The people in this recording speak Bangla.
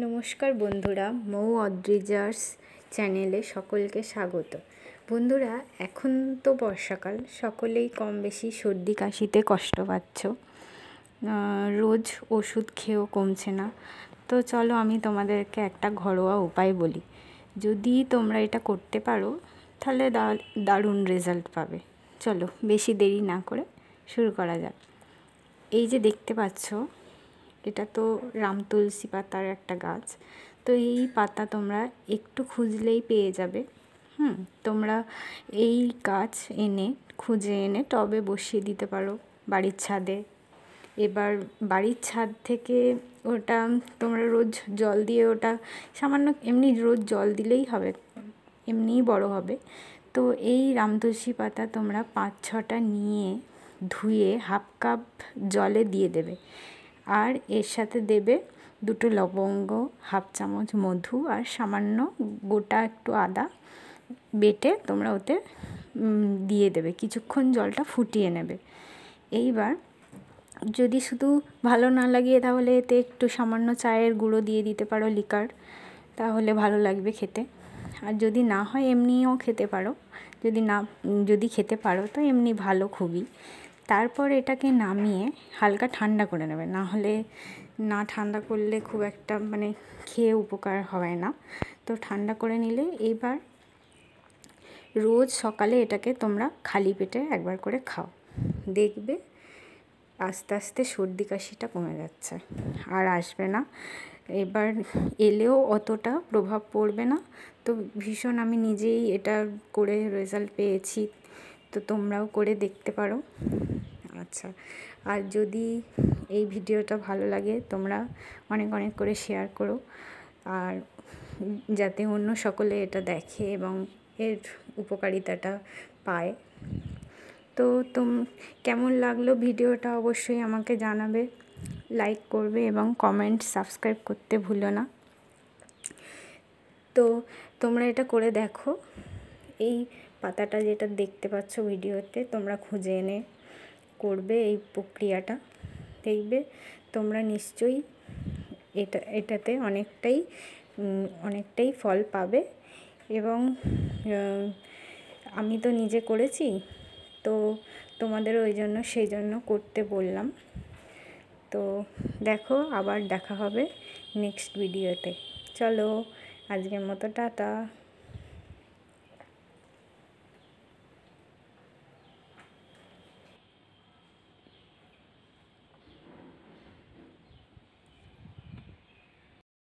নমস্কার বন্ধুরা, মৌ অদ্রিজার্স চ্যানেলে সকলকে স্বাগত। বন্ধুরা, এখন তো বর্ষাকাল, সকলেই কম বেশি সর্দি কাশিতে কষ্ট পাচ্ছ। রোজ ওষুধ খেয়েও কমছে না। তো চলো আমি তোমাদেরকে একটা ঘরোয়া উপায় বলি। যদি তোমরা এটা করতে পারো তাহলে দারুণ রেজাল্ট পাবে। চলো বেশি দেরি না করে শুরু করা যাক। এই যে দেখতে পাচ্ছ, এটা তো রাম তুলসী পাতার একটা গাছ। তো এই পাতা তোমরা একটু খুঁজলেই পেয়ে যাবে। তোমরা এই গাছ খুঁজে এনে টবে বসিয়ে দিতে পারো বাড়ির ছাদে। এবার বাড়ির ছাদ থেকে ওটা তোমরা রোজ জল দিয়ে, ওটা সামান্য এমনি রোজ জল দিলেই হবে, এমনিই বড় হবে। তো এই রাম তুলসী পাতা তোমরা 5-6টা নিয়ে ধুয়ে হাফ কাপ জলে দিয়ে দেবে। আর এর সাথে দেবে 2টো লবঙ্গ, হাফ চামচ মধু আর সামান্য গোটা একটু আদা বেটে তোমরা ওতে দিয়ে দেবে। কিছুক্ষণ জলটা ফুটিয়ে নেবে। এইবার যদি শুধু ভালো না লাগে তাহলে এতে একটু সামান্য চায়ের গুঁড়ো দিয়ে দিতে পারো, লিকার, তাহলে ভালো লাগবে খেতে। আর যদি না হয় এমনিও খেতে পারো। যদি খেতে পারো তো এমনি ভালো খুবই। তারপর এটাকে নামিয়ে হালকা ঠান্ডা করে নেবে, না হলে ঠান্ডা করলে খুব একটা খেয়ে উপকার হয় না। তো ঠান্ডা করে নিলে এবার রোজ সকালে এটাকে তোমরা খালি পেটে একবার করে খাও, দেখবে আস্তে আস্তে সর্দি কাশিটা কমে যাচ্ছে, আর আসবে না। এবার এলেও অতটা প্রভাব পড়বে না। তো ভীষণ আমি নিজেই এটা করে রেজাল্ট পেয়েছি, তো তোমরাও করে দেখতে পারো। আচ্ছা, আর যদি এই ভিডিওটা ভালো লাগে তোমরা অনেক অনেক করে শেয়ার করো, আর যাতে অন্য সকলে এটা দেখে এবং এর উপকারিতাটা পায়। তো কেমন লাগলো ভিডিওটা অবশ্যই আমাকে জানাবে, লাইক করবে এবং কমেন্ট সাবস্ক্রাইব করতে ভুলো না। তো তোমরা এটা করে দেখো। এই পাতাটা যেটা দেখতে পাচ্ছ ভিডিওতে, তোমরা খুঁজে এনে করবে এই প্রক্রিয়াটা, দেখবে তোমরা নিশ্চয়ই এটাতে অনেকটাই ফল পাবে। এবং আমি তো নিজে করেছি, তো তোমাদেরও সেই জন্য করতে বললাম। তো দেখো, আবার দেখা হবে নেক্সট ভিডিওতে। চলো আজকের মতো টাটা।